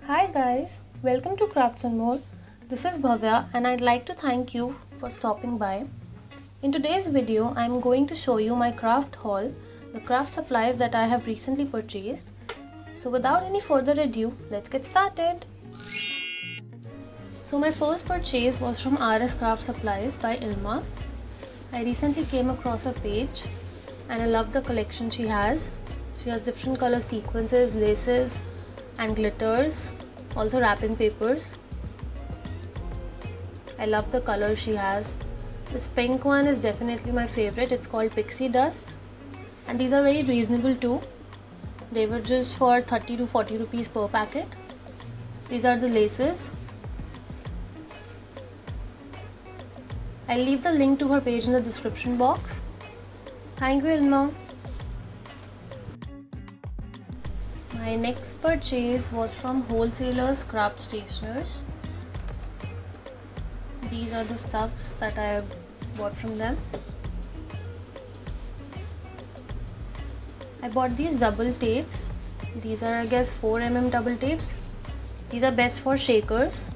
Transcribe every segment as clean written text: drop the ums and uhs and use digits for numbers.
Hi guys, welcome to Crafts and More. This is Bhavya and I'd like to thank you for stopping by. In today's video, I'm going to show you my craft haul, the craft supplies that I have recently purchased. So without any further ado, let's get started. So my first purchase was from RS Craft Supplies by Ilma. I recently came across her page and I love the collection she has. She has different color sequences, laces and glitters, also wrapping papers. I love the color she has. This pink one is definitely my favorite. It's called Pixie Dust and these are very reasonable too. They were just for 30 to 40 rupees per packet. These are the laces. I'll leave the link to her page in the description box. Thank you, Ilma. My next purchase was from Wholesalers Craft Stationers. These are the stuffs that I bought from them. I bought these double tapes. These are, I guess, 4mm double tapes. These are best for shakers.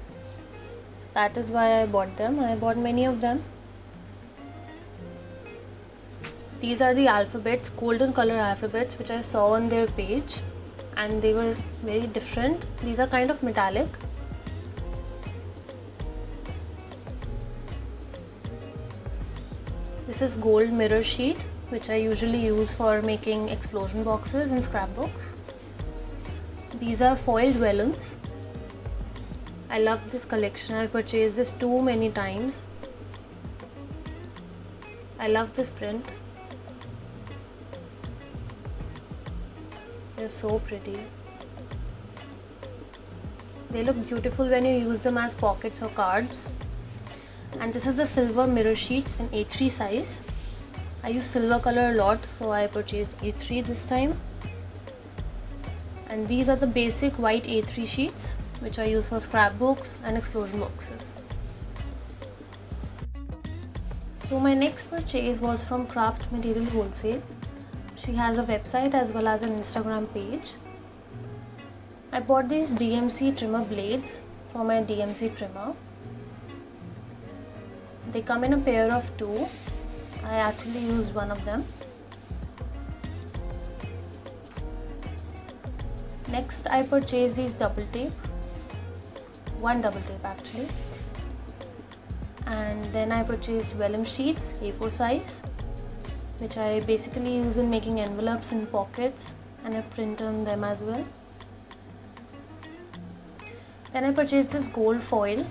That is why I bought them. I bought many of them. These are the alphabets, golden color alphabets, which I saw on their page. And they were very different. These are kind of metallic. This is gold mirror sheet, which I usually use for making explosion boxes and scrapbooks. These are foiled vellums. I love this collection. I've purchased this too many times. I love this print. They're so pretty. They look beautiful when you use them as pockets or cards. And this is the silver mirror sheets in A3 size. I use silver color a lot, so I purchased A3 this time. And these are the basic white A3 sheets, which I use for scrapbooks and explosion boxes. So my next purchase was from Craft Material Wholesale. She has a website as well as an Instagram page. I bought these DMC trimmer blades for my DMC trimmer. They come in a pair of two. I actually used one of them. Next, I purchased these double tape. One double tape actually. And then I purchased vellum sheets, A4 size, which I basically use in making envelopes and pockets, and I print on them as well. Then I purchased this gold foil.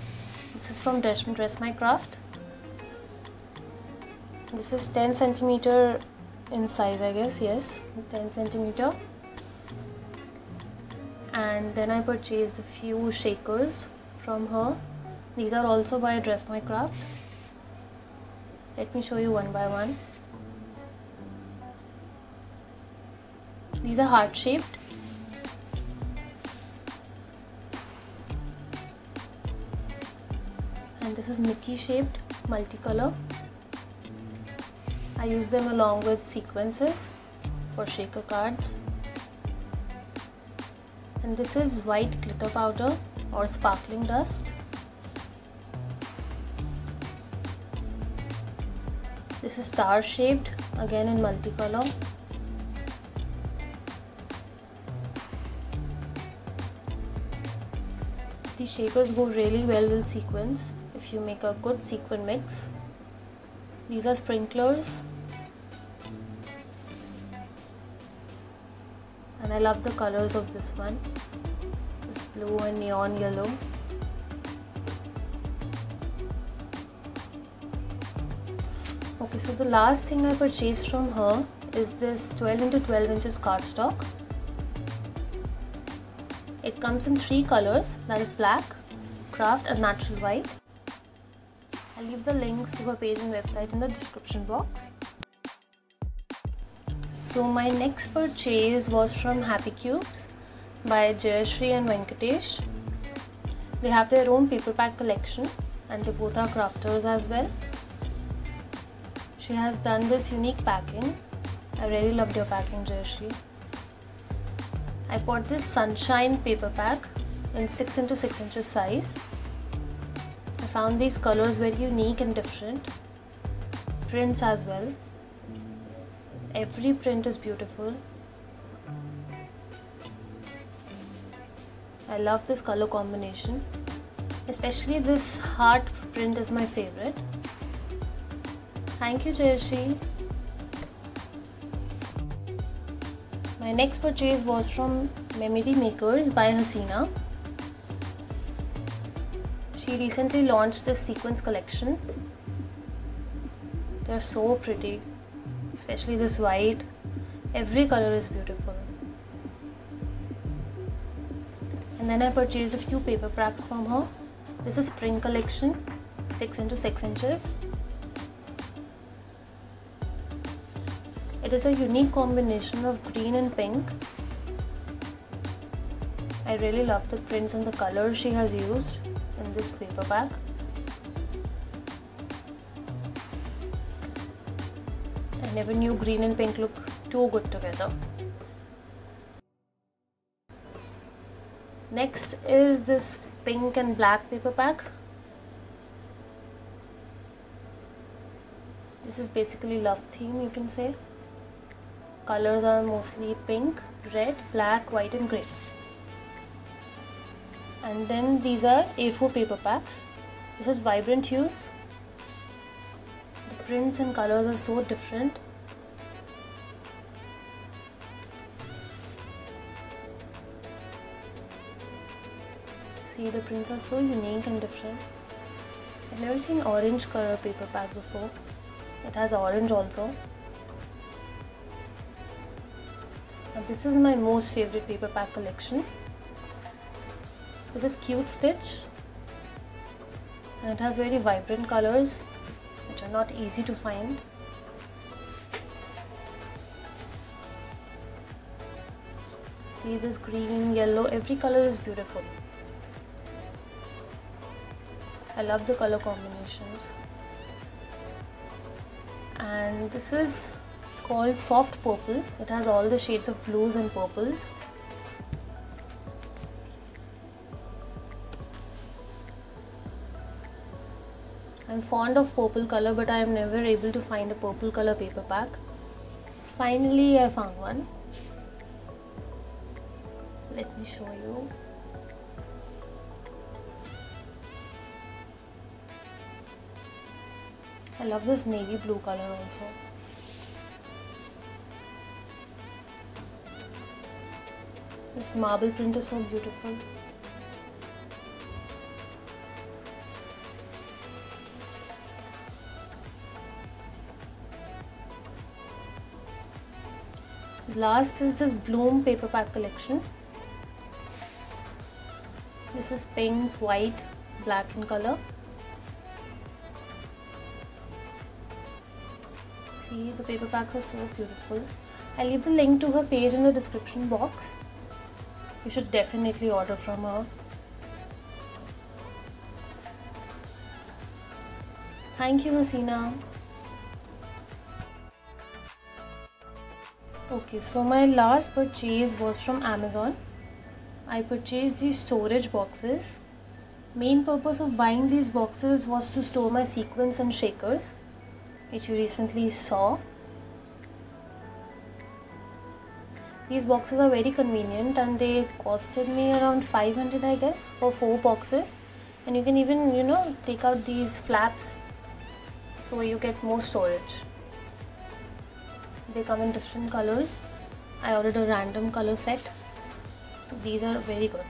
This is from Dress My Craft. This is 10 centimeter in size, I guess. Yes, 10 centimeter. And then I purchased a few shakers from her. These are also by Dress My Craft. Let me show you one by one. These are heart shaped. And this is Mickey shaped, multicolor. I use them along with sequences for shaker cards. And this is white glitter powder or sparkling dust. This is star shaped, again in multicolor. These shakers go really well with sequins if you make a good sequin mix. These are sprinklers. And I love the colors of this one. This blue and neon yellow. Okay, so the last thing I purchased from her is this 12 into 12 inches cardstock. It comes in 3 colors, that is black, craft and natural white. I'll leave the links to her page and website in the description box. So my next purchase was from Happy Cubes by Jayashree and Venkatesh. They have their own paper pack collection and they both are crafters as well. She has done this unique packing. I really loved your packing, Jayashree. I bought this Sunshine paper pack in 6 into 6 inches size. I found these colors very unique and different. Prints as well. Every print is beautiful. I love this color combination. Especially this heart print is my favorite. Thank you, Jayashi. My next purchase was from Memory Makers by Hasina. She recently launched this sequence collection. They are so pretty, especially this white. Every color is beautiful. And then I purchased a few paper packs from her. This is Spring Collection, 6 into 6 inches. It is a unique combination of green and pink. I really love the prints and the colors she has used in this paper pack. I never knew green and pink look too good together. Next is this pink and black paper pack. This is basically love theme, you can say. Colors are mostly pink, red, black, white and grey. And then these are A4 paper packs. This is vibrant hues. The prints and colors are so different. See, the prints are so unique and different. I've never seen orange color paper pack before. It has orange also. Now this is my most favorite paper pack collection. This is Cute Stitch and it has very vibrant colors which are not easy to find. See this green, yellow, every color is beautiful. I love the color combinations. And this is called Soft Purple. It has all the shades of blues and purples. I'm fond of purple color, but I am never able to find a purple color paper pack. Finally, I found one. Let me show you. I love this navy blue color also. This marble print is so beautiful. Last is this Bloom paper pack collection. This is pink, white, black in color. See, the paper packs are so beautiful. I'll leave the link to her page in the description box. You should definitely order from her. Thank you, Hasina. Okay, so my last purchase was from Amazon. I purchased these storage boxes. Main purpose of buying these boxes was to store my sequins and shakers, which you recently saw. These boxes are very convenient and they costed me around 500 I guess for 4 boxes. And you can even, take out these flaps so you get more storage. They come in different colors. I ordered a random color set. These are very good.